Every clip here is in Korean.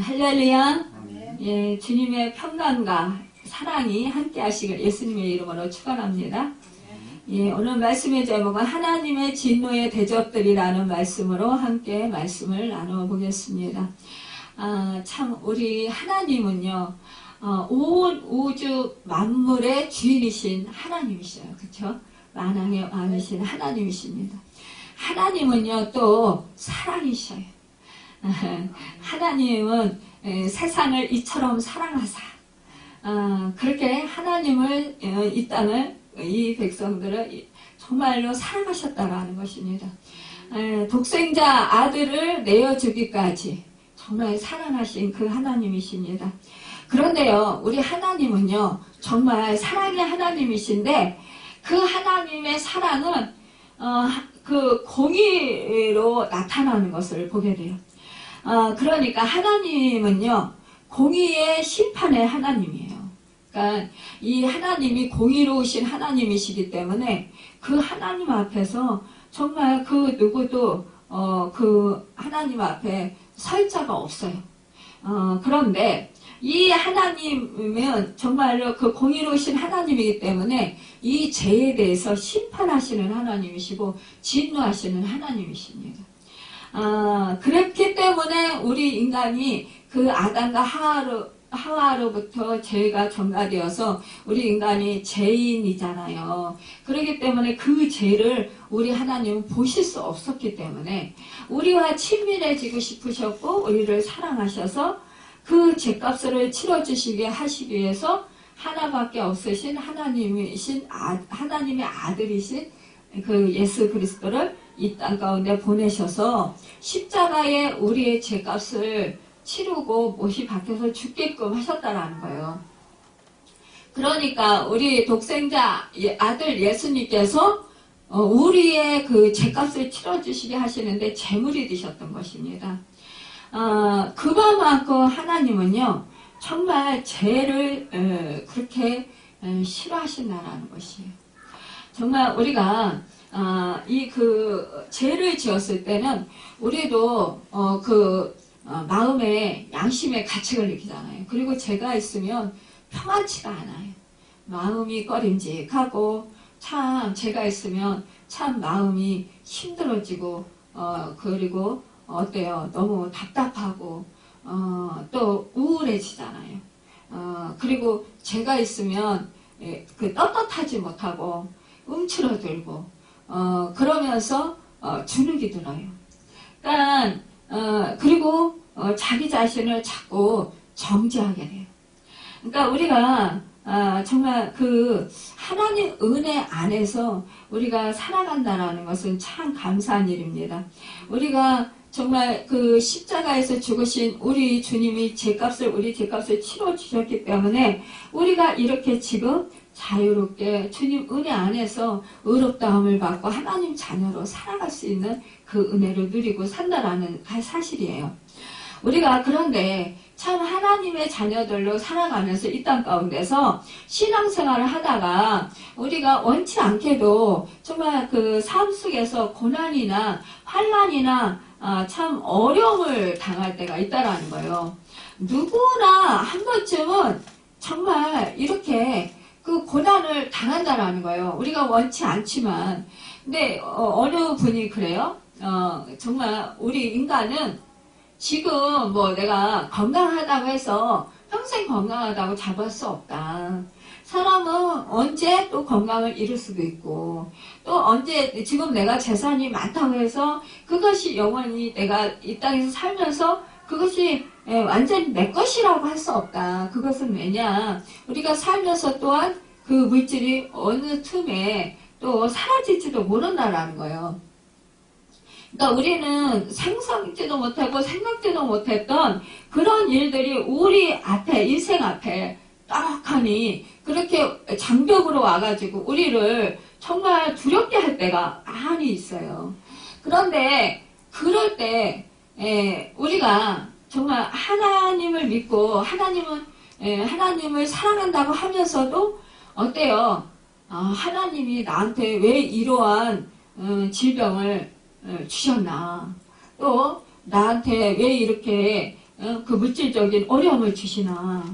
할렐루야. 아멘. 예, 주님의 평강과 사랑이 함께 하시길 예수님의 이름으로 축원합니다. 예, 오늘 말씀의 제목은 하나님의 진노의 대적들이라는 말씀으로 함께 말씀을 나눠보겠습니다. 참 우리 하나님은요, 온 우주 만물의 주인이신 하나님이셔요. 그렇죠? 만왕의 왕이신 하나님이십니다. 하나님은요 또 사랑이셔요. 하나님은 세상을 이처럼 사랑하사 그렇게 하나님을 이 땅을 이 백성들을 정말로 사랑하셨다라는 것입니다. 독생자 아들을 내어주기까지 정말 사랑하신 그 하나님이십니다. 그런데요, 우리 하나님은요 정말 사랑의 하나님이신데 그 하나님의 사랑은 그 공의로 나타나는 것을 보게 돼요. 그러니까 하나님은요 공의의 심판의 하나님이에요. 그러니까 이 하나님이 공의로우신 하나님이시기 때문에 그 하나님 앞에서 정말 그 누구도 그 하나님 앞에 설 자가 없어요. 그런데 이 하나님은 정말로 그 공의로우신 하나님이기 때문에 이 죄에 대해서 심판하시는 하나님이시고 진노하시는 하나님이십니다. 그랬기 때문에 우리 인간이 그 아담과 하와로부터 죄가 전가되어서 우리 인간이 죄인이잖아요. 그렇기 때문에 그 죄를 우리 하나님은 보실 수 없었기 때문에 우리와 친밀해지고 싶으셨고 우리를 사랑하셔서 그 죄값을 치러주시게 하시기 위해서 하나밖에 없으신 하나님의 아들이신 그 예수 그리스도를 이 땅 가운데 보내셔서 십자가에 우리의 죄값을 치르고 못이 박혀서 죽게끔 하셨다라는 거예요. 그러니까 우리 독생자 아들 예수님께서 우리의 그 죄값을 치러주시게 하시는데 제물이 되셨던 것입니다. 그것만큼 하나님은요 정말 죄를 그렇게 싫어하신다는 것이에요. 정말 우리가 이 그 죄를 지었을 때는 우리도 마음에 양심의 가책을 느끼잖아요. 그리고 죄가 있으면 평안치가 않아요. 마음이 꺼림직하고 참 죄가 있으면 참 마음이 힘들어지고 그리고 어때요? 너무 답답하고 또 우울해지잖아요. 그리고 죄가 있으면 그 떳떳하지 못하고 움츠러들고 그러면서 주눅이 들어요. 그러니까 그리고 자기 자신을 자꾸 정죄하게 돼요. 그러니까 우리가 정말 그 하나님 은혜 안에서 우리가 살아간다라는 것은 참 감사한 일입니다. 우리가 정말 그 십자가에서 죽으신 우리 주님이 우리 죄값을 치러주셨기 때문에 우리가 이렇게 지금 자유롭게 주님 은혜 안에서 의롭다함을 받고 하나님 자녀로 살아갈 수 있는 그 은혜를 누리고 산다라는 사실이에요. 우리가 그런데 참 하나님의 자녀들로 살아가면서 이 땅 가운데서 신앙생활을 하다가 우리가 원치 않게도 정말 그 삶 속에서 고난이나 환난이나 참 어려움을 당할 때가 있다라는 거예요. 누구나 한 번쯤은 정말 이렇게 그 고난을 당한다라는 거예요. 우리가 원치 않지만. 근데 어느 분이 그래요. 정말 우리 인간은 지금 뭐 내가 건강하다고 해서 평생 건강하다고 잡을 수 없다. 사람은 언제 또 건강을 잃을 수도 있고 또 언제 지금 내가 재산이 많다고 해서 그것이 영원히 내가 이 땅에서 살면서 그것이 완전히 내 것이라고 할 수 없다. 그것은 왜냐? 우리가 살면서 또한 그 물질이 어느 틈에 또 사라질지도 모른다라는 거예요. 그러니까 우리는 상상지도 못하고 생각지도 못했던 그런 일들이 우리 앞에 인생 앞에 떡하니 그렇게 장벽으로 와가지고 우리를 정말 두렵게 할 때가 많이 있어요. 그런데 그럴 때 우리가 정말 하나님을 믿고 하나님을 사랑한다고 하면서도 어때요? 하나님이 나한테 왜 이러한 질병을 주셨나? 또 나한테 왜 이렇게 그 물질적인 어려움을 주시나?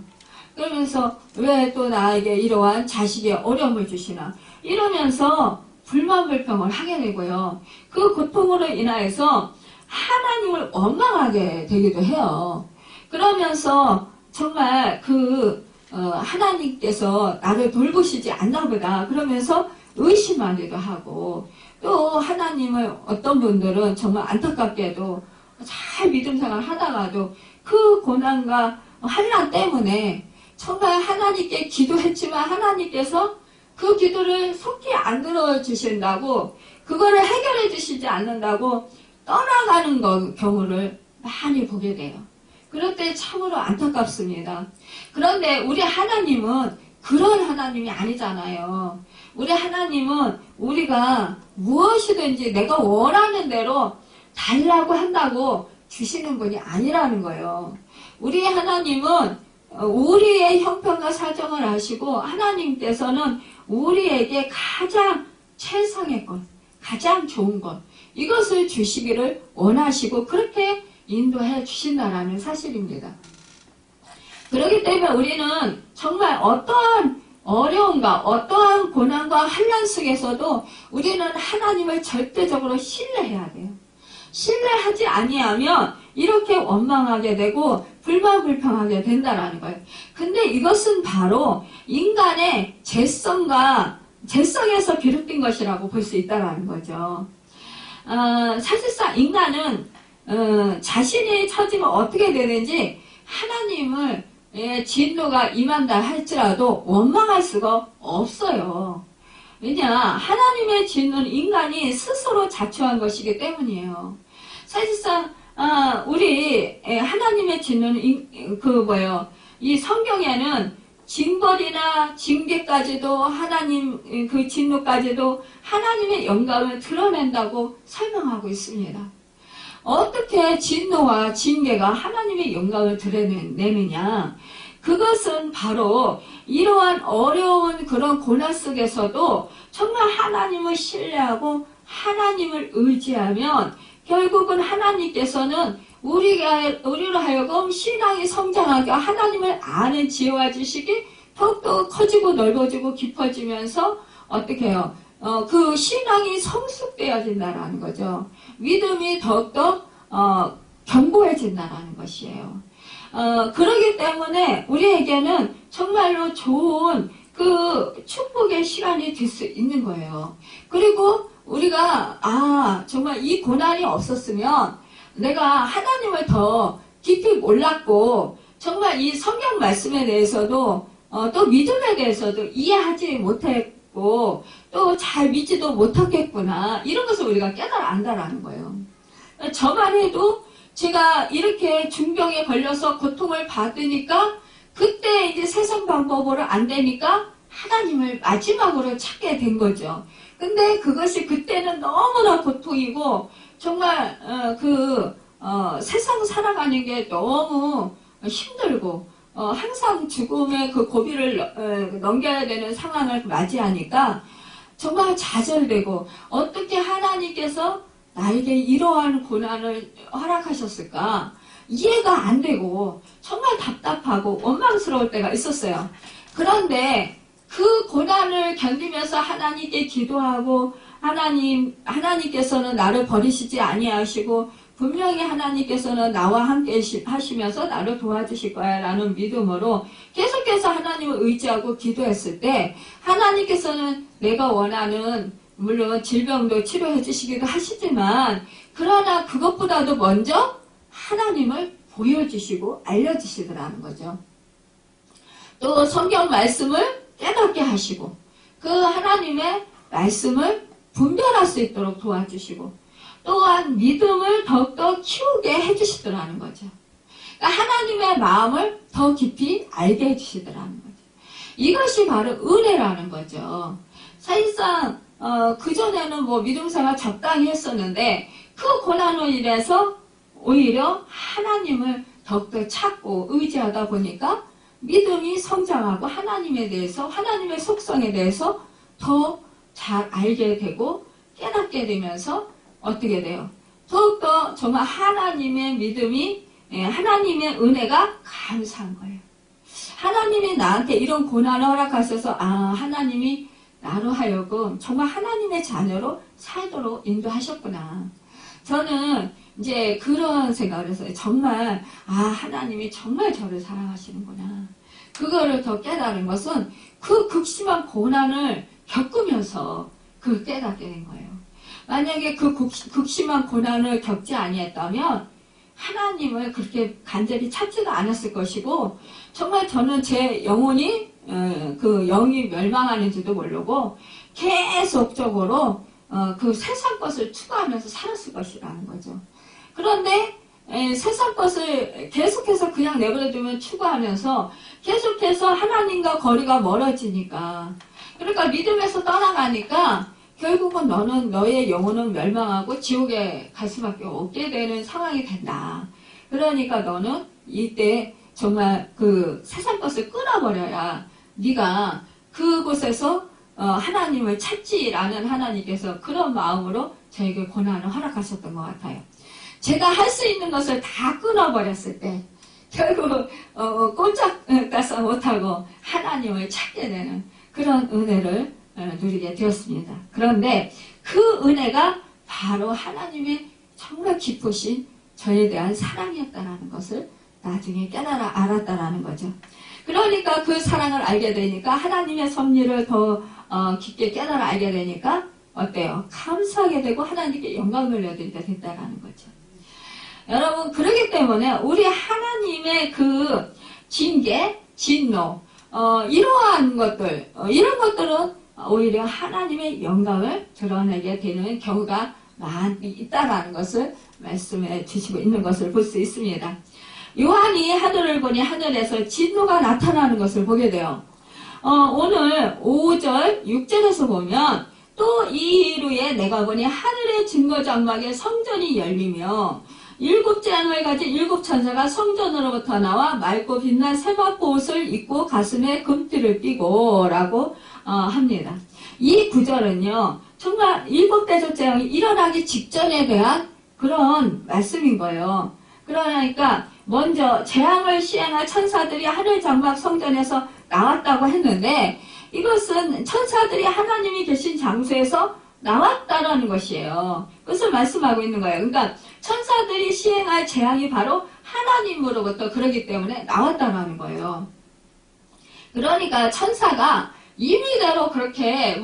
그러면서 왜 또 나에게 이러한 자식의 어려움을 주시나? 이러면서 불만불평을 하게 되고요. 그 고통으로 인하여서 하나님을 원망하게 되기도 해요. 그러면서 정말 하나님께서 나를 돌보시지 않나 보다. 그러면서 의심하기도 하고, 또 하나님을 어떤 분들은 정말 안타깝게도 잘 믿음 생활 하다가도 그 고난과 환난 때문에 정말 하나님께 기도했지만 하나님께서 그 기도를 속히 안 들어주신다고, 그거를 해결해 주시지 않는다고 떠나가는 경우를 많이 보게 돼요. 그럴 때 참으로 안타깝습니다. 그런데 우리 하나님은 그런 하나님이 아니잖아요. 우리 하나님은 우리가 무엇이든지 내가 원하는 대로 달라고 한다고 주시는 분이 아니라는 거예요. 우리 하나님은 우리의 형편과 사정을 아시고, 하나님께서는 우리에게 가장 최상의 것, 가장 좋은 것, 이것을 주시기를 원하시고 그렇게 인도해 주신다라는 사실입니다. 그렇기 때문에 우리는 정말 어떠한 어려움과 어떠한 고난과 환난 속에서도 우리는 하나님을 절대적으로 신뢰해야 돼요. 신뢰하지 아니하면 이렇게 원망하게 되고 불만불평하게 된다라는 거예요. 근데 이것은 바로 인간의 죄성에서 비롯된 것이라고 볼 수 있다라는 거죠. 사실상 인간은 자신이 처지면 어떻게 되는지 하나님을 진노가 임한다 할지라도 원망할 수가 없어요. 왜냐, 하나님의 진노는 인간이 스스로 자초한 것이기 때문이에요. 사실상 우리 하나님의 진노는 이 성경에는 징벌이나 징계까지도 하나님 그 진노까지도 하나님의 영광을 드러낸다고 설명하고 있습니다. 어떻게 진노와 징계가 하나님의 영광을 드러내느냐? 그것은 바로 이러한 어려운 그런 고난 속에서도 정말 하나님을 신뢰하고 하나님을 의지하면 결국은 하나님께서는 우리로 하여금 신앙이 성장하게 하나님을 아는 지혜와 지식이 더욱더 커지고 넓어지고 깊어지면서 어떻게 해요? 그 신앙이 성숙되어진다라는 거죠. 믿음이 더욱더 견고해진다라는 것이에요. 그러기 때문에 우리에게는 정말로 좋은 그 축복의 시간이 될 수 있는 거예요. 그리고 우리가 정말 이 고난이 없었으면 내가 하나님을 더 깊이 몰랐고 정말 이 성경 말씀에 대해서도 또 믿음에 대해서도 이해하지 못했고 또 잘 믿지도 못하겠구나, 이런 것을 우리가 깨달아 안다라는 거예요. 저만 해도 제가 이렇게 중병에 걸려서 고통을 받으니까 그때 이제 세상 방법으로 안 되니까 하나님을 마지막으로 찾게 된 거죠. 근데 그것이 그때는 너무나 고통이고 정말 세상 살아가는 게 너무 힘들고 항상 죽음의 그 고비를 넘겨야 되는 상황을 맞이하니까 정말 좌절되고, 어떻게 하나님께서 나에게 이러한 고난을 허락하셨을까 이해가 안 되고 정말 답답하고 원망스러울 때가 있었어요. 그런데 그 고난을 견디면서 하나님께 기도하고 하나님께서는 나를 버리시지 아니하시고 분명히 하나님께서는 나와 함께 하시면서 나를 도와주실 거야 라는 믿음으로 계속해서 하나님을 의지하고 기도했을 때 하나님께서는 내가 원하는, 물론 질병도 치료해 주시기도 하시지만 그러나 그것보다도 먼저 하나님을 보여주시고 알려주시더라는 거죠. 또 성경 말씀을 깨닫게 하시고 그 하나님의 말씀을 분별할 수 있도록 도와주시고 또한 믿음을 더욱더 키우게 해주시더라는 거죠. 그러니까 하나님의 마음을 더 깊이 알게 해주시더라는 거죠. 이것이 바로 은혜라는 거죠. 사실상 그전에는 믿음생활 적당히 했었는데 그 고난으로 인해서 오히려 하나님을 더욱더 찾고 의지하다 보니까 믿음이 성장하고 하나님에 대해서, 하나님의 속성에 대해서 더 잘 알게 되고 깨닫게 되면서 어떻게 돼요? 더욱더 정말 하나님의 믿음이 하나님의 은혜가 감사한 거예요. 하나님이 나한테 이런 고난을 허락하셔서 하나님이 나로 하여금 정말 하나님의 자녀로 살도록 인도하셨구나. 저는 이제 그런 생각을 했어요. 정말 하나님이 정말 저를 사랑하시는구나. 그거를 더 깨달은 것은 그 극심한 고난을 겪으면서 그걸 깨닫게 된 거예요. 만약에 그 극심한 고난을 겪지 아니했다면 하나님을 그렇게 간절히 찾지도 않았을 것이고, 정말 저는 제 영혼이 그 영이 멸망하는지도 모르고 계속적으로 그 세상 것을 추구하면서 살았을 것이라는 거죠. 그런데 세상 것을 계속해서 그냥 내버려두면 추구하면서 계속해서 하나님과 거리가 멀어지니까, 그러니까 믿음에서 떠나가니까 결국은 너의 영혼은 멸망하고 지옥에 갈 수밖에 없게 되는 상황이 된다. 그러니까 너는 이때 정말 그 세상 것을 끊어버려야 네가 그곳에서 하나님을 찾지라는 하나님께서 그런 마음으로 저에게 고난을 허락하셨던 것 같아요. 제가 할 수 있는 것을 다 끊어버렸을 때 결국 꼼짝 가서 못하고 하나님을 찾게 되는 그런 은혜를 누리게 되었습니다. 그런데 그 은혜가 바로 하나님의 정말 깊으신 저에 대한 사랑이었다는 것을 나중에 깨달아 알았다라는 거죠. 그러니까 그 사랑을 알게 되니까 하나님의 섭리를 더 깊게 깨달아 알게 되니까 어때요? 감사하게 되고 하나님께 영광을 돌려드리게 됐다라는 거죠. 여러분, 그러기 때문에 우리 하나님의 그 징계, 진노, 이러한 것들, 이런 것들은 오히려 하나님의 영광을 드러내게 되는 경우가 많이 있다라는 것을 말씀해 주시고 있는 것을 볼 수 있습니다. 요한이 하늘을 보니 하늘에서 진노가 나타나는 것을 보게 돼요. 오늘 5절, 6절에서 보면 또 이 이후에 내가 보니 하늘의 증거장막에 성전이 열리며 7재앙을 가진 7천사가 성전으로부터 나와 맑고 빛난 세마포 옷을 입고 가슴에 금띠를 띠고 라고 합니다. 이 구절은요, 정말 7대적 재앙이 일어나기 직전에 대한 그런 말씀인 거예요. 그러니까 먼저 재앙을 시행할 천사들이 하늘 장막 성전에서 나왔다고 했는데, 이것은 천사들이 하나님이 계신 장소에서 나왔다라는 것이에요. 그것을 말씀하고 있는 거예요. 그러니까 천사들이 시행할 재앙이 바로 하나님으로부터 그러기 때문에 나왔다라는 거예요. 그러니까 천사가 임의대로 그렇게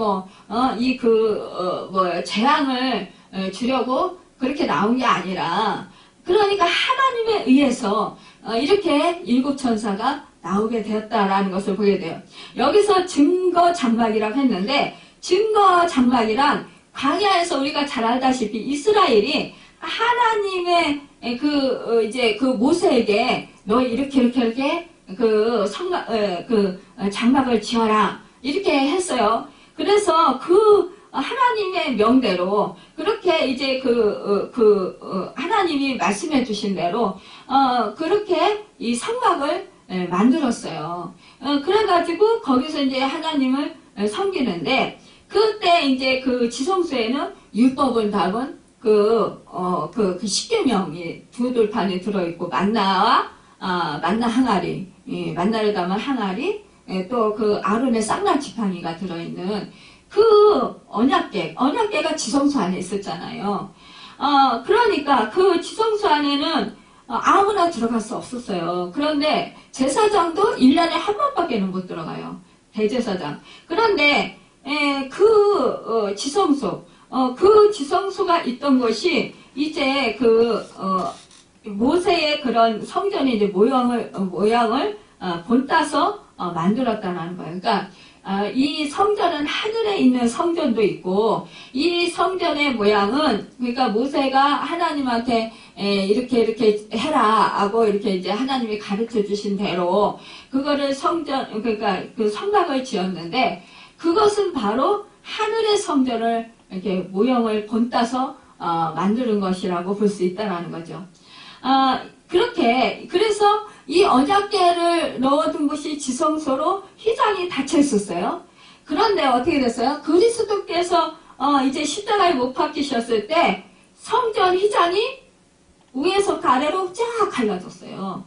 재앙을 주려고 그렇게 나온 게 아니라, 그러니까 하나님에 의해서 이렇게 7천사가 나오게 되었다라는 것을 보게 돼요. 여기서 증거 장막이라고 했는데, 증거 장막이란 광야에서 우리가 잘 알다시피 이스라엘이 하나님의 그 모세에게 너 이렇게 장막을 지어라 이렇게 했어요. 그래서 그 하나님의 명대로 그렇게 이제 하나님이 말씀해 주신 대로 그렇게 이 성막을 만들었어요. 그래가지고 거기서 이제 하나님을 섬기는데, 그때 이제 그 지성소에는 율법을 담은 그 십계명이 두 돌판에 들어있고, 만나 항아리, 만나를 담은 항아리, 또 그 아론의 쌍난 지팡이가 들어있는 그 언약궤가 지성소 안에 있었잖아요. 그러니까 그 지성소 안에는 아무나 들어갈 수 없었어요. 그런데 제사장도 1년에 한 번밖에는 못 들어가요. 대제사장. 그런데 그 지성소가 있던 것이 이제 모세의 그런 성전의 이제 모양을 본따서 만들었다는 거예요. 그러니까 이 성전은 하늘에 있는 성전도 있고, 이 성전의 모양은 그러니까 모세가 하나님한테 이렇게 해라 하고 이렇게 이제 하나님이 가르쳐 주신 대로 그거를 그러니까 그 성막을 지었는데, 그것은 바로 하늘의 성전을 이렇게 모형을 본따서 만드는 것이라고 볼 수 있다라는 거죠. 그래서 이 언약궤를 넣어둔 곳이 지성소로 휘장이 닫혀 있었어요. 그런데 어떻게 됐어요? 그리스도께서 이제 십자가에 못 박히셨을 때 성전 휘장이 위에서부터 아래로 쫙 갈라졌어요.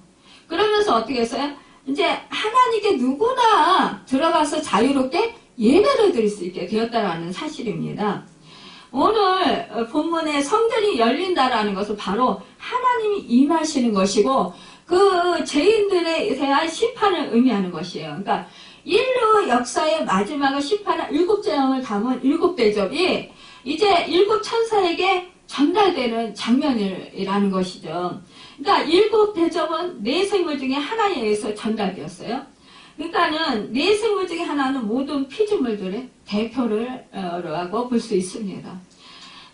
그러면서 어떻게 했어요? 이제 하나님께 누구나 들어가서 자유롭게 예배를 드릴 수 있게 되었다라는 사실입니다. 오늘 본문에 성전이 열린다라는 것은 바로 하나님이 임하시는 것이고 그 죄인들에 대한 심판을 의미하는 것이에요. 그러니까 인류 역사의 마지막을 심판한 7재앙을 담은 7대접이 이제 7천사에게 전달되는 장면이라는 것이죠. 그러니까 7대접은 4생물 중에 하나에 의해서 전달되었어요. 그러니까는 4생물 중에 하나는 모든 피조물들의 대표라고 볼 수 있습니다.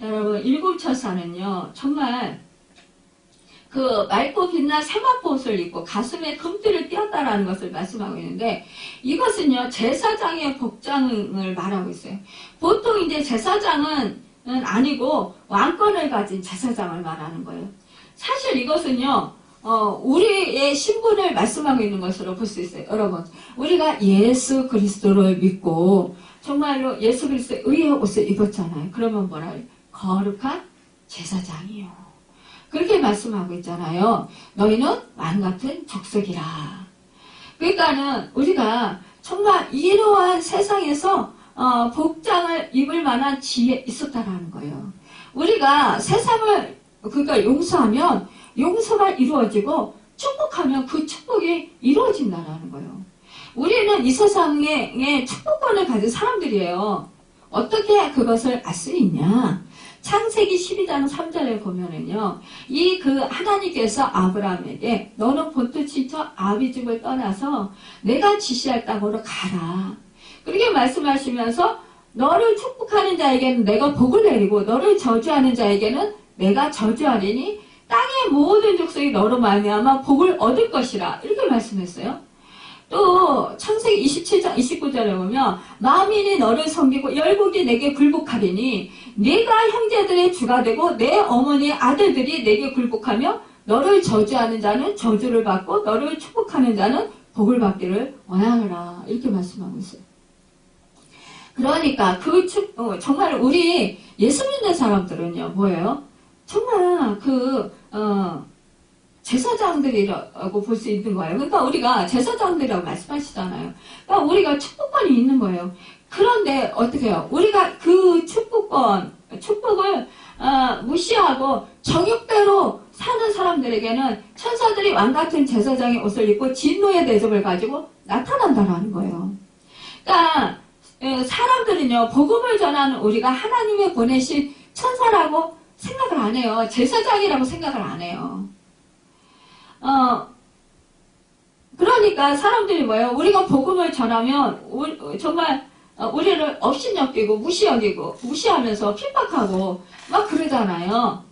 여러분, 7천사는요, 정말 그 맑고 빛난 세마포 옷을 입고 가슴에 금띠를 띄었다라는 것을 말씀하고 있는데, 이것은요, 제사장의 복장을 말하고 있어요. 보통 이제 제사장은 아니고 왕권을 가진 제사장을 말하는 거예요. 사실 이것은요, 우리의 신분을 말씀하고 있는 것으로 볼 수 있어요. 여러분, 우리가 예수 그리스도를 믿고 정말로 예수 그리스도의 의의 옷을 입었잖아요. 그러면 뭐라 해요? 거룩한 제사장이요. 그렇게 말씀하고 있잖아요. 너희는 왕같은 족속이라. 그러니까는 우리가 정말 이러한 세상에서 복장을 입을 만한 지혜에 있었다라는 거예요. 우리가 세상을 그러니까 용서하면 용서가 이루어지고 축복하면 그 축복이 이루어진다는 거예요. 우리는 이 세상에 축복권을 가진 사람들이에요. 어떻게 그것을 알 수 있냐? 창세기 12장 3절에 보면은요, 하나님께서 아브라함에게 너는 본토 친척 아비집을 떠나서 내가 지시할 땅으로 가라. 그렇게 말씀하시면서 너를 축복하는 자에게는 내가 복을 내리고 너를 저주하는 자에게는 내가 저주하리니 땅의 모든 족속이 너로 말미암아 복을 얻을 것이라. 이렇게 말씀했어요. 또 창세기 27장 29절에 보면 만민이 너를 섬기고 열국이 내게 굴복하리니 네가 형제들의 주가 되고 내 어머니의 아들들이 내게 굴복하며 너를 저주하는 자는 저주를 받고 너를 축복하는 자는 복을 받기를 원하노라. 이렇게 말씀하고 있어요. 그러니까 정말 우리 예수 믿는 사람들은요, 뭐예요? 정말 제사장들이라고 볼 수 있는 거예요. 그러니까 우리가 제사장들이라고 말씀하시잖아요. 그러니까 우리가 축복권이 있는 거예요. 그런데 어떻게 해요? 우리가 그 축복을 무시하고 정욕대로 사는 사람들에게는 천사들이 왕같은 제사장의 옷을 입고 진노의 대접을 가지고 나타난다는 거예요. 그러니까 사람들은요, 복음을 전하는 우리가 하나님의 보내신 천사라고 생각을 안 해요. 제사장이라고 생각을 안 해요. 그러니까 사람들이 뭐예요? 우리가 복음을 전하면 정말 우리를 업신여기고 무시하면서 핍박하고 막 그러잖아요.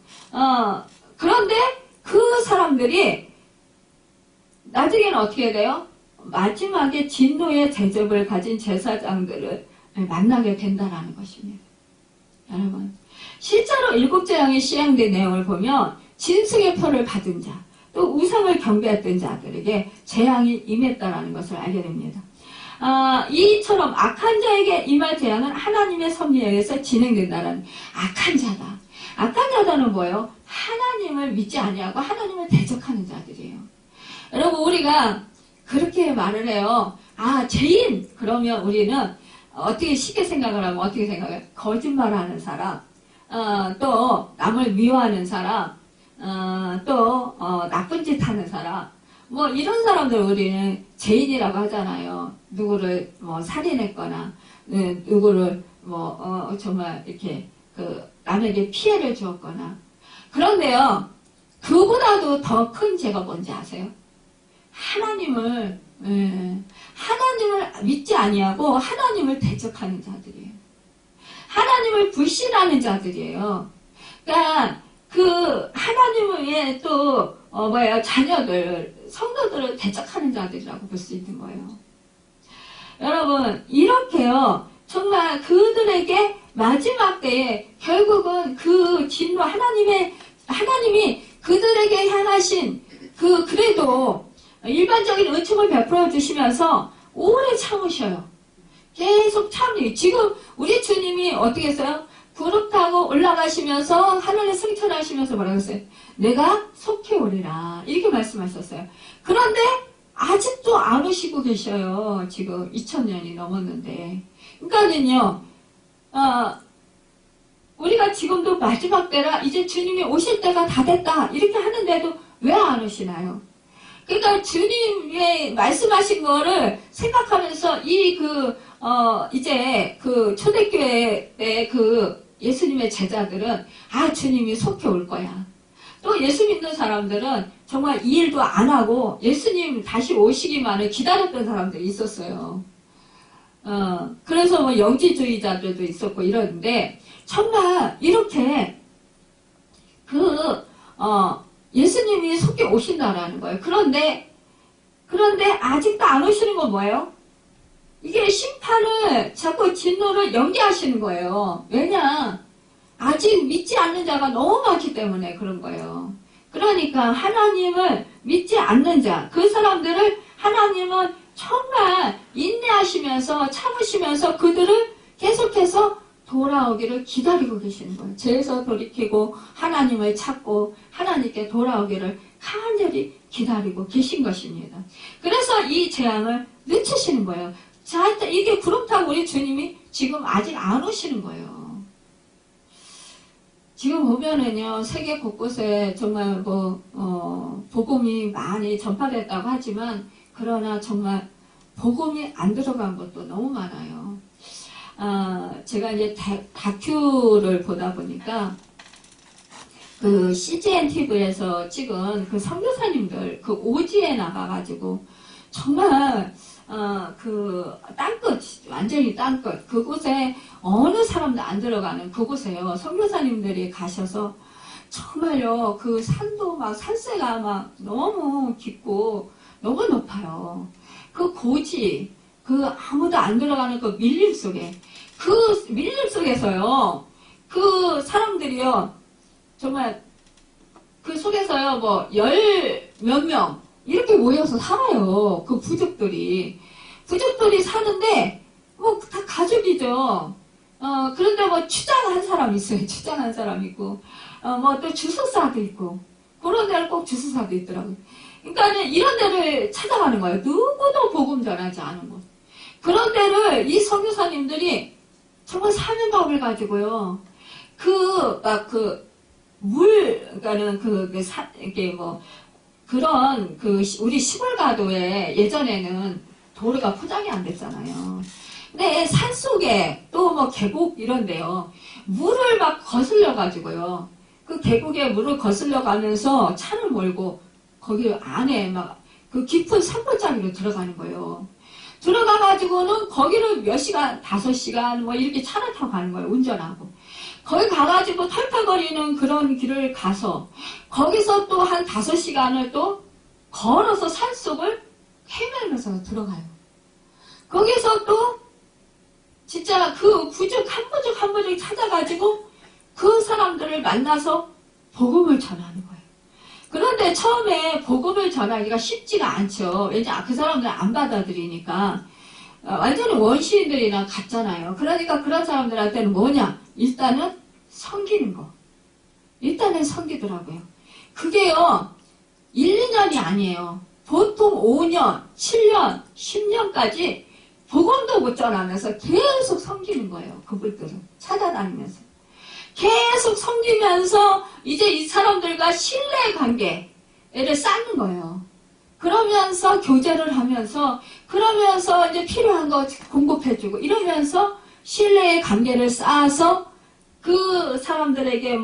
그런데 그 사람들이 나중에는 어떻게 돼요? 마지막에 진노의 대접을 가진 제사장들을 만나게 된다는 것입니다. 여러분, 실제로 7재앙이 시행된 내용을 보면 짐승의 표를 받은 자, 또 우상을 경배했던 자들에게 재앙이 임했다는 것을 알게 됩니다. 이처럼 악한 자에게 임할 재앙은 하나님의 섭리에 의해서 진행된다는 악한 자다. 악한 자다는 뭐예요? 하나님을 믿지 아니하고 하나님을 대적하는 자들이에요. 여러분, 우리가 그렇게 말을 해요. 죄인! 그러면 우리는 어떻게 쉽게 생각을 하면 어떻게 생각해요? 거짓말하는 사람, 또 남을 미워하는 사람, 또 나쁜 짓 하는 사람, 뭐 이런 사람들 우리는 죄인이라고 하잖아요. 누구를 살인했거나 누구를 정말 이렇게 남에게 피해를 주었거나. 그런데요, 그보다도 더 큰 죄가 뭔지 아세요? 하나님을 믿지 아니하고 하나님을 대적하는 자들이에요. 하나님을 불신하는 자들이에요. 그러니까 하나님의 또 자녀들, 성도들을 대적하는 자들이라고 볼 수 있는 거예요. 여러분, 이렇게요, 정말 그들에게 마지막 때에 결국은 그 진노, 하나님이 그들에게 향하신 그래도 일반적인 은총을 베풀어 주시면서 오래 참으셔요. 계속 지금 우리 주님이 어떻게 했어요? 구름 타고 올라가시면서 하늘에 승천하시면서 뭐라고 했어요? 내가 속히 오리라. 이렇게 말씀하셨어요. 그런데 아직도 안 오시고 계셔요. 지금 2000년이 넘었는데. 그러니까는요, 우리가 지금도 마지막 때라 이제 주님이 오실 때가 다 됐다. 이렇게 하는데도 왜 안 오시나요? 그러니까 주님의 말씀하신 거를 생각하면서 이제 그 초대교회의 그 예수님의 제자들은 주님이 속히 올 거야. 또 예수 믿는 사람들은 정말 이 일도 안 하고 예수님 다시 오시기만을 기다렸던 사람들이 있었어요. 그래서 뭐 영지주의자들도 있었고 이러는데 정말 이렇게 예수님이 속히 오신다라는 거예요. 그런데 아직도 안 오시는 건 뭐예요? 이게 심판을 자꾸 진노를 연기하시는 거예요. 왜냐? 아직 믿지 않는 자가 너무 많기 때문에 그런 거예요. 그러니까 하나님을 믿지 않는 자, 그 사람들을 하나님은 정말 인내하시면서 참으시면서 그들을 계속해서 돌아오기를 기다리고 계시는 거예요. 죄에서 돌이키고 하나님을 찾고 하나님께 돌아오기를 간절히 기다리고 계신 것입니다. 그래서 이 재앙을 늦추시는 거예요. 자, 이게 구름 타고 우리 주님이 지금 아직 안 오시는 거예요. 지금 보면은요, 세계 곳곳에 정말 복음이 많이 전파됐다고 하지만, 그러나 정말 복음이 안 들어간 것도 너무 많아요. 제가 이제 다큐를 보다 보니까, 그 CGN TV에서 찍은 그 선교사님들, 그 오지에 나가가지고, 정말, 땅끝, 완전히 땅끝, 그곳에 어느 사람도 안 들어가는 그곳에요. 선교사님들이 가셔서 정말요, 그 산도 산세가 너무 깊고 너무 높아요. 그 고지, 아무도 안 들어가는 그 밀림 속에서요, 그 사람들이요, 정말 그 속에서요, 열 몇 명, 이렇게 모여서 살아요. 그 부족들이 사는데, 다 가족이죠. 그런데 추장한 사람 있어요. 추장한 사람 있고, 또 주술사도 있고, 그런 데는 꼭 주술사도 있더라고요. 그러니까 이런 데를 찾아가는 거예요. 누구도 복음 전하지 않은 곳. 그런 데를 이 선교사님들이 정말 사명감을 가지고요. 그러니까는 이게 그런 우리 시골 가도에 예전에는 도로가 포장이 안 됐잖아요. 근데 산속에 또 계곡 이런데요. 물을 거슬려 가지고요. 그 계곡에 물을 거슬려 가면서 차를 몰고 거기 안에 그 깊은 산골짜기로 들어가는 거예요. 들어가 가지고는 거기를 몇 시간, 5시간 이렇게 차를 타고 가는 거예요. 운전하고. 거기 가가지고 털털거리는 그런 길을 가서 거기서 또 한 5시간을 또 걸어서 산속을 헤매면서 들어가요. 거기서 또 진짜 그 부족 한 부족 찾아가지고 그 사람들을 만나서 복음을 전하는 거예요. 그런데 처음에 복음을 전하기가 쉽지가 않죠. 왜냐, 그 사람들은 안 받아들이니까 완전히 원시인들이나 같잖아요. 그러니까 그런 사람들한테는 뭐냐? 일단은 섬기는 거. 일단은 섬기더라고요. 그게요, 1, 2년이 아니에요. 보통 5년, 7년, 10년까지 복음도 못 전하면서 계속 섬기는 거예요. 그분들은. 찾아다니면서. 계속 섬기면서 이제 이 사람들과 신뢰 관계를 쌓는 거예요. 그러면서 교제를 하면서, 그러면서 이제 필요한 거 공급해주고, 이러면서 신뢰의 관계를 쌓아서 그 사람들에게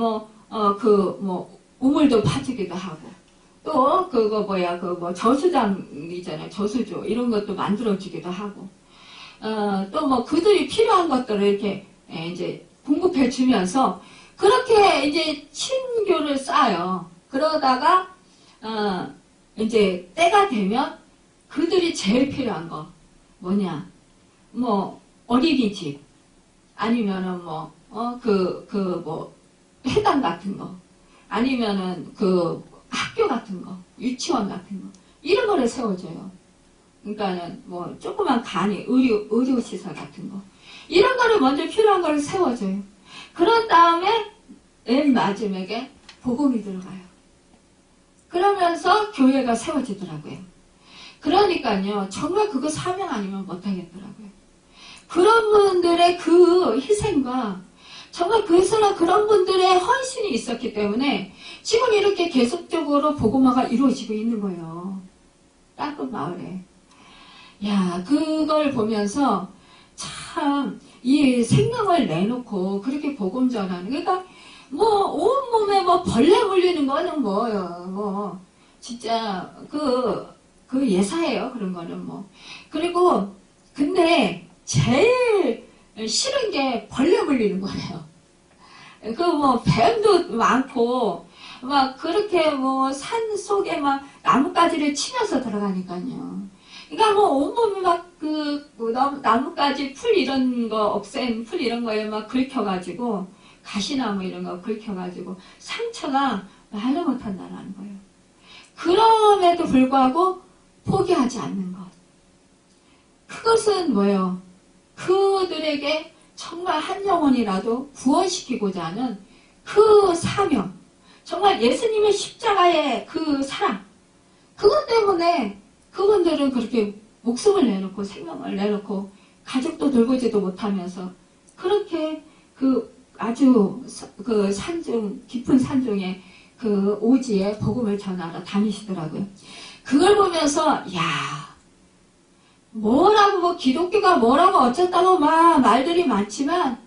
우물도 파주기도 하고, 또 저수장이잖아요. 저수조. 이런 것도 만들어주기도 하고, 또 그들이 필요한 것들을 이렇게 이제 공급해주면서, 그렇게 이제 친교를 쌓아요. 그러다가, 이제 때가 되면 그들이 제일 필요한 거 뭐냐? 어린이집 아니면은 회당 같은 거 아니면은 학교 같은 거, 유치원 같은 거 이런 거를 세워줘요. 그러니까는 조그만 간이 의료시설 같은 거 이런 거를 먼저 필요한 거를 세워줘요. 그런 다음에 맨 마지막에 복음이 들어가요. 그러면서 교회가 세워지더라고요. 그러니까요, 정말 그거 사명 아니면 못하겠더라고요. 그런 분들의 그 희생과 정말 그런 분들의 헌신이 있었기 때문에 지금 이렇게 계속적으로 복음화가 이루어지고 있는 거예요. 땅끝 마을에. 야, 그걸 보면서 참 이 생명을 내놓고 그렇게 복음 전하는, 그러니까 뭐 온몸에 뭐 벌레 물리는 거는 뭐요, 진짜 그 예사예요. 그런 거는 뭐. 그리고 근데 제일 싫은 게 벌레 물리는 거예요. 그 뭐 뱀도 많고 막 그렇게 뭐 산 속에 막 나뭇가지를 치면서 들어가니까요. 그러니까 뭐 온몸이 막 나뭇가지 풀 이런 거, 억센 풀 이런 거에 막 긁혀가지고 가시나무 이런 거 긁혀가지고 상처가 말도 못한다는 거예요. 그럼에도 불구하고 포기하지 않는 것. 그것은 뭐예요? 그들에게 정말 한 영혼이라도 구원시키고자 하는 그 사명. 정말 예수님의 십자가의 그 사랑. 그것 때문에 그분들은 그렇게 목숨을 내놓고 생명을 내놓고 가족도 돌보지도 못하면서 그렇게 그 아주 그 산중, 깊은 산중에 그 오지에 복음을 전하러 다니시더라고요. 그걸 보면서 야, 뭐라고 뭐 기독교가 뭐라고 어쩌다고 막 말들이 많지만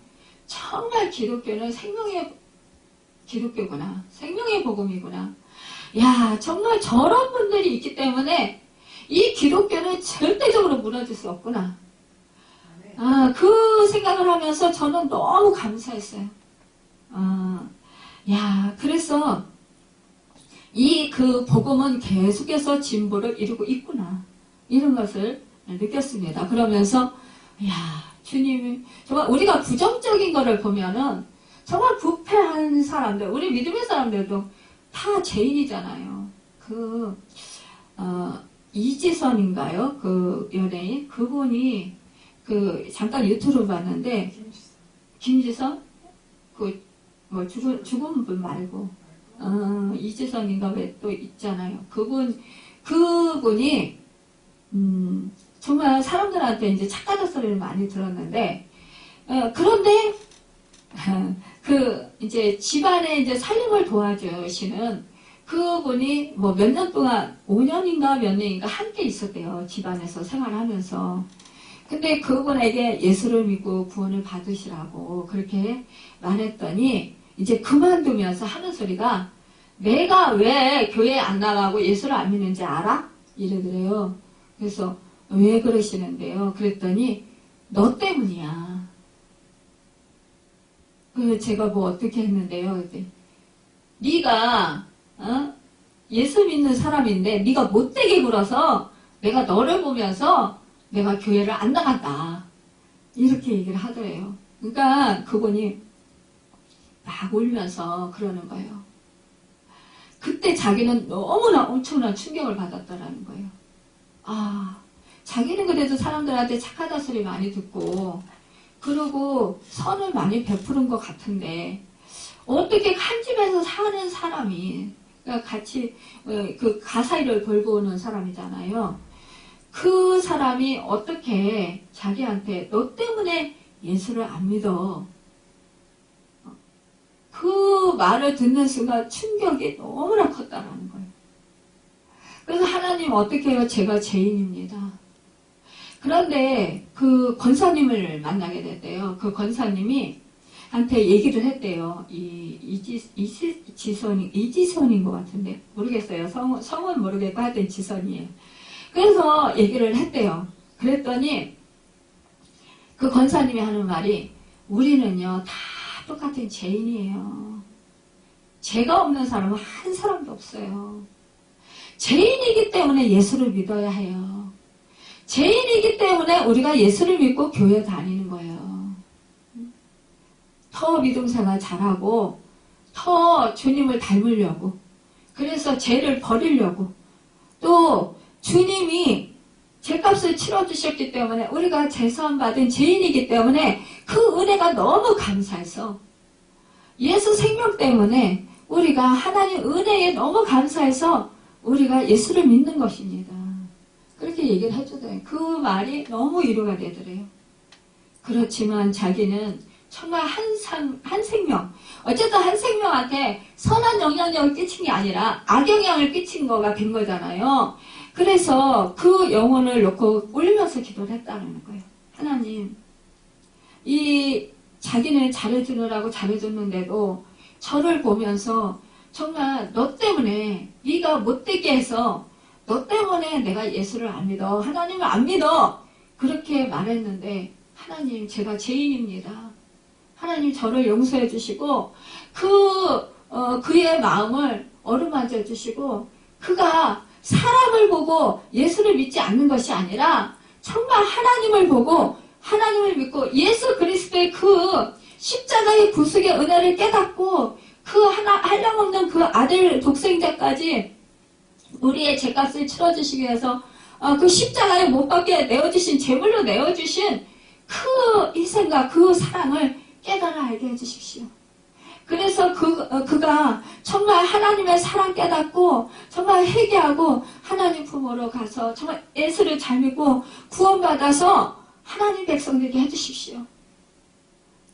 정말 기독교는 생명의 기독교구나. 생명의 복음이구나. 야, 정말 저런 분들이 있기 때문에 이 기독교는 절대적으로 무너질 수 없구나. 그 생각을 하면서 저는 너무 감사했어요. 야, 그래서 이 그 복음은 계속해서 진보를 이루고 있구나. 이런 것을 느꼈습니다. 그러면서 야, 주님, 정말 우리가 부정적인 거를 보면은 정말 부패한 사람들, 우리 믿음의 사람들도 다 죄인이잖아요. 이지선인가요? 그 연예인? 그분이 잠깐 유튜브 봤는데, 김지선? 뭐 죽은 분 말고, 이지선인가 왜 또 있잖아요. 그분이, 정말 사람들한테 이제 착가적 소리를 많이 들었는데, 그런데, 이제 집안에 이제 살림을 도와주시는 그분이 뭐 몇 년 동안, 5년인가 몇 년인가 함께 있었대요. 집안에서 생활하면서. 근데 그분에게 예수를 믿고 구원을 받으시라고 그렇게 말했더니, 이제 그만두면서 하는 소리가, 내가 왜 교회 안 나가고 예수를 안 믿는지 알아? 이러더래요. 그래서 왜 그러시는데요? 그랬더니 너 때문이야. 그래서 제가 뭐 어떻게 했는데요? 네가 예수 믿는 사람인데 네가 못되게 굴어서 내가 너를 보면서 내가 교회를 안 나간다. 이렇게 얘기를 하더래요. 그러니까 그분이 막 울면서 그러는 거예요. 그때 자기는 너무나 엄청난 충격을 받았다라는 거예요. 자기는 그래도 사람들한테 착하다 소리 많이 듣고 그러고 선을 많이 베푸는 것 같은데 어떻게 한 집에서 사는 사람이, 그러니까 같이 그 가사일을 돌보는 사람이잖아요. 그 사람이 어떻게 자기한테 너 때문에 예수를 안 믿어. 그 말을 듣는 순간 충격이 너무나 컸다라는 거예요. 그래서 하나님 어떻게 해요? 제가 죄인입니다. 그런데 그 권사님을 만나게 됐대요. 그 권사님이 한테 얘기를 했대요. 이지선인 것 같은데 모르겠어요. 성은 모르겠고 하여튼 지선이에요. 그래서 얘기를 했대요. 그랬더니 그 권사님이 하는 말이 우리는요 다 똑같은 죄인이에요. 죄가 없는 사람은 한 사람도 없어요. 죄인이기 때문에 예수를 믿어야 해요. 죄인이기 때문에 우리가 예수를 믿고 교회 다니는 거예요. 더 믿음 생활 잘하고 더 주님을 닮으려고, 그래서 죄를 버리려고, 또 주님이 죄값을 치러주셨기 때문에 우리가 죄사함 받은 죄인이기 때문에 그 은혜가 너무 감사해서 예수 생명 때문에 우리가 하나님 은혜에 너무 감사해서 우리가 예수를 믿는 것입니다. 그렇게 얘기를 해주더래요. 그 말이 너무 위로가 되더래요. 그렇지만 자기는 정말 한 생명, 어쨌든 한 생명한테 선한 영향력을 끼친 게 아니라 악영향을 끼친 거가 된 거잖아요. 그래서 그 영혼을 놓고 울면서 기도를 했다는 거예요. 하나님, 이 자기는 잘해주느라고 잘해줬는데도 저를 보면서 정말 너 때문에 네가 못되게 해서 너 때문에 내가 예수를 안 믿어, 하나님을 안 믿어, 그렇게 말했는데 하나님, 제가 죄인입니다. 하나님, 저를 용서해 주시고 그의 마음을 어루만져 주시고, 그가 사람을 보고 예수를 믿지 않는 것이 아니라 정말 하나님을 보고 하나님을 믿고 예수 그리스도의 그 십자가의 구속의 은혜를 깨닫고 그 한량없는 그 아들 독생자까지 우리의 죄값을 치러주시기 위해서 그 십자가에 못 박게 내어주신, 제물로 내어주신 그 희생과 그 사랑을 깨달아 알게 해주십시오. 그래서 그가 정말 하나님의 사랑 깨닫고 정말 회개하고 하나님 품으로 가서 정말 예수를 잘 믿고 구원받아서 하나님 백성 되게 해주십시오.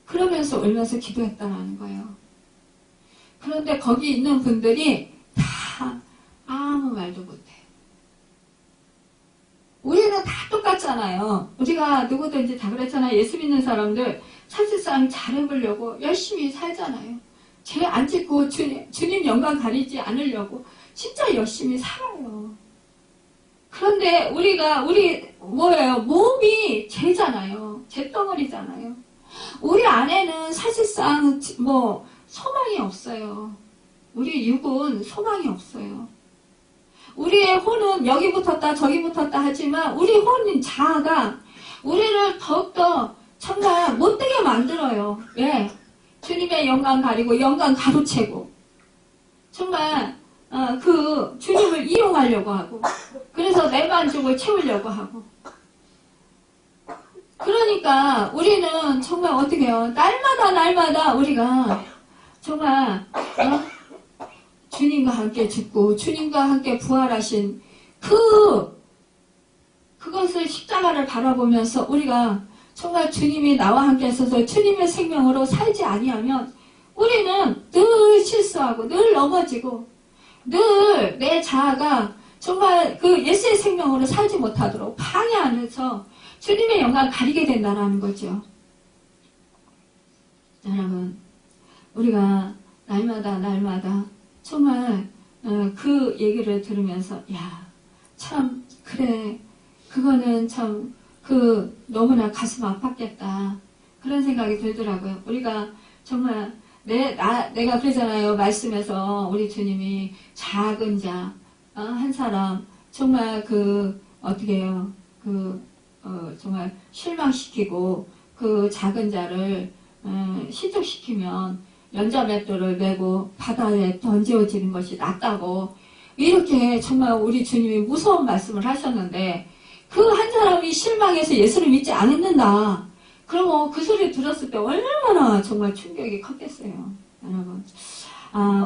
그러면서 울면서 기도했다는 거예요. 그런데 거기 있는 분들이 다 아무 말도 못해요. 우리는 다 똑같잖아요. 우리가 누구든지 다 그랬잖아요. 예수 믿는 사람들 사실상 잘해보려고 열심히 살잖아요. 죄 안 짓고 주님 영광 가리지 않으려고 진짜 열심히 살아요. 그런데 우리 뭐예요? 몸이 죄잖아요. 죄덩어리잖아요. 우리 안에는 사실상 뭐 소망이 없어요. 우리 육은 소망이 없어요. 우리의 혼은 여기 붙었다 저기 붙었다 하지만 우리 혼인 자아가 우리를 더욱더 정말 못되게 만들어요. 왜? 주님의 영광 가리고 영광 가로채고 정말 그 주님을 이용하려고 하고 그래서 내 만족을 채우려고 하고 그러니까 우리는 정말 어떻게 해요? 날마다 우리가 정말 주님과 함께 죽고 주님과 함께 부활하신 그것을 십자가를 바라보면서 우리가 정말 주님이 나와 함께 있어서 주님의 생명으로 살지 아니하면 우리는 늘 실수하고 늘 넘어지고 늘 내 자아가 정말 그 예수의 생명으로 살지 못하도록 방해 안에서 주님의 영광을 가리게 된다는 거죠. 여러분, 우리가 날마다 정말 그 얘기를 들으면서 참 그래, 그거는 참 너무나 가슴 아팠겠다 그런 생각이 들더라고요. 우리가 정말 내가 그러잖아요. 말씀에서 우리 주님이 작은 자 한 사람 정말 어떻게 해요? 정말 실망시키고 그 작은 자를 실족시키면 연자맷돌을 메고 바다에 던져지는 것이 낫다고 이렇게 정말 우리 주님이 무서운 말씀을 하셨는데 그 한 사람이 실망해서 예수를 믿지 않는다. 그러면 그 소리 들었을 때 얼마나 정말 충격이 컸겠어요. 여러분.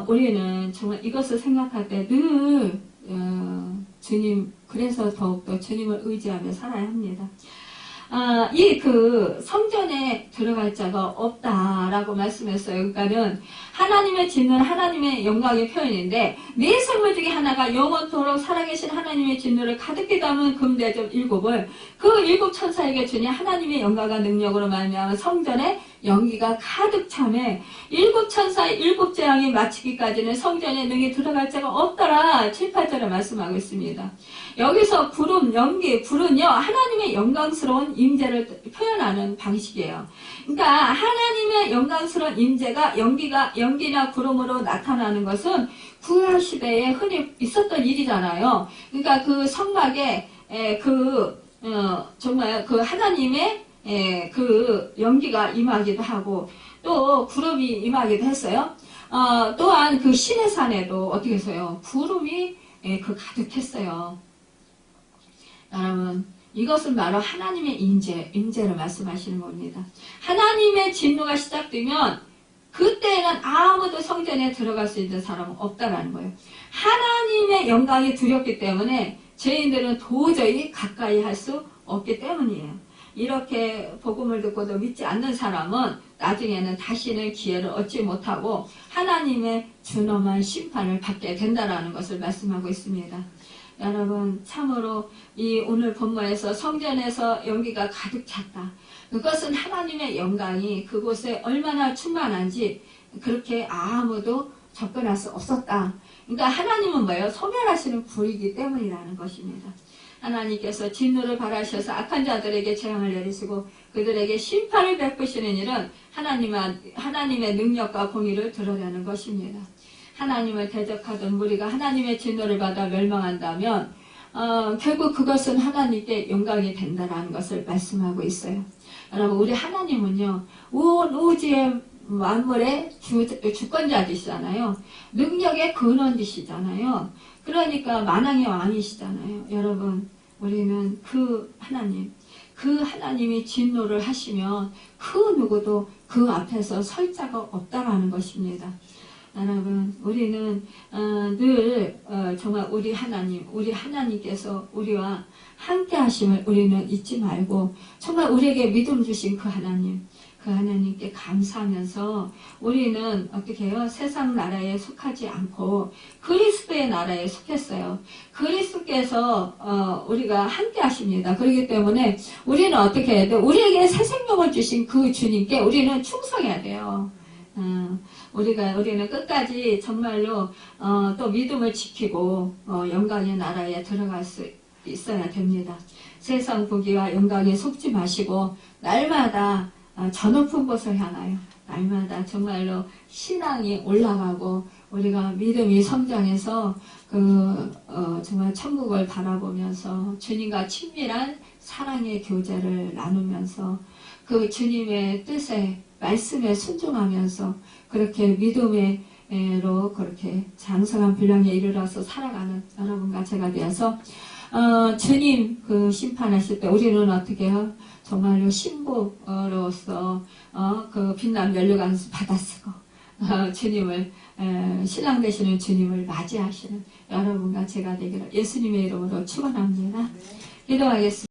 우리는 정말 이것을 생각할 때 늘 주님, 그래서 더욱더 주님을 의지하며 살아야 합니다. 성전에 들어갈 자가 없다라고 말씀했어요. 그러니까는 하나님의 진노는 하나님의 영광의 표현인데 네 생물 중에 하나가 영원토록 살아계신 하나님의 진노를 가득히 담은 금대접 7을 그 7 천사에게 주니 하나님의 영광과 능력으로 말미암아 성전에 연기가 가득 차매 7 천사의 7 재앙이 마치기까지는 성전에 능히 들어갈 자가 없더라. 7, 8절에 말씀하고 있습니다. 여기서 구름, 연기, 불은요 하나님의 영광스러운 임재를 표현하는 방식이에요. 그러니까 하나님의 영광스러운 임재가 연기나 구름으로 나타나는 것은 구약 시대에 흔히 있었던 일이잖아요. 그러니까 그 성막에 정말 그 하나님의 그 연기가 임하기도 하고 또 구름이 임하기도 했어요. 또한 그 시내산에도 어떻게 했어요? 구름이 가득했어요. 여러분, 이것은 바로 하나님의 임재를 말씀하시는 겁니다. 하나님의 진노가 시작되면 그때는 아무도 성전에 들어갈 수 있는 사람은 없다라는 거예요. 하나님의 영광이 두렵기 때문에 죄인들은 도저히 가까이 할 수 없기 때문이에요. 이렇게 복음을 듣고도 믿지 않는 사람은 나중에는 다시는 기회를 얻지 못하고 하나님의 준엄한 심판을 받게 된다라는 것을 말씀하고 있습니다. 여러분, 참으로 이 오늘 본문에서 성전에서 연기가 가득 찼다. 그것은 하나님의 영광이 그곳에 얼마나 충만한지 그렇게 아무도 접근할 수 없었다. 그러니까 하나님은 뭐예요? 소멸하시는 불이기 때문이라는 것입니다. 하나님께서 진노를 발하셔서 악한 자들에게 재앙을 내리시고 그들에게 심판을 베푸시는 일은 하나님의 능력과 공의를 드러내는 것입니다. 하나님을 대적하던 무리가 하나님의 진노를 받아 멸망한다면 결국 그것은 하나님께 영광이 된다라는 것을 말씀하고 있어요. 여러분, 우리 하나님은요, 온 우주의 만물의 주권자이시잖아요. 능력의 근원이시잖아요. 그러니까 만왕의 왕이시잖아요. 여러분, 우리는 그 하나님이 진노를 하시면 그 누구도 그 앞에서 설 자가 없다라는 것입니다. 여러분, 우리는 늘 정말 우리 하나님께서 우리와 함께 하심을 우리는 잊지 말고 정말 우리에게 믿음 주신 그 하나님께 감사하면서 우리는 어떻게 해요? 세상 나라에 속하지 않고 그리스도의 나라에 속했어요. 그리스도께서 우리가 함께 하십니다. 그렇기 때문에 우리는 어떻게 해야 돼요? 우리에게 새 생명을 주신 그 주님께 우리는 충성해야 돼요. 우리는 끝까지 정말로 또 믿음을 지키고 영광의 나라에 들어갈 수 있어야 됩니다. 세상 부귀와 영광에 속지 마시고 날마다 저 높은 곳을 향하여 날마다 정말로 신앙이 올라가고 우리가 믿음이 성장해서 정말 천국을 바라보면서 주님과 친밀한 사랑의 교제를 나누면서 그 주님의 뜻에 말씀에 순종하면서 그렇게 믿음으로 그렇게 장성한 분량에 이르러서 살아가는 여러분과 제가 되어서 주님 그 심판하실 때 우리는 어떻게 해요? 정말로 신부로서 그 빛난 면류관을 받아쓰고 주님을 신랑 되시는 주님을 맞이하시는 여러분과 제가 되기를 예수님의 이름으로 축원합니다. 기도하겠습니다.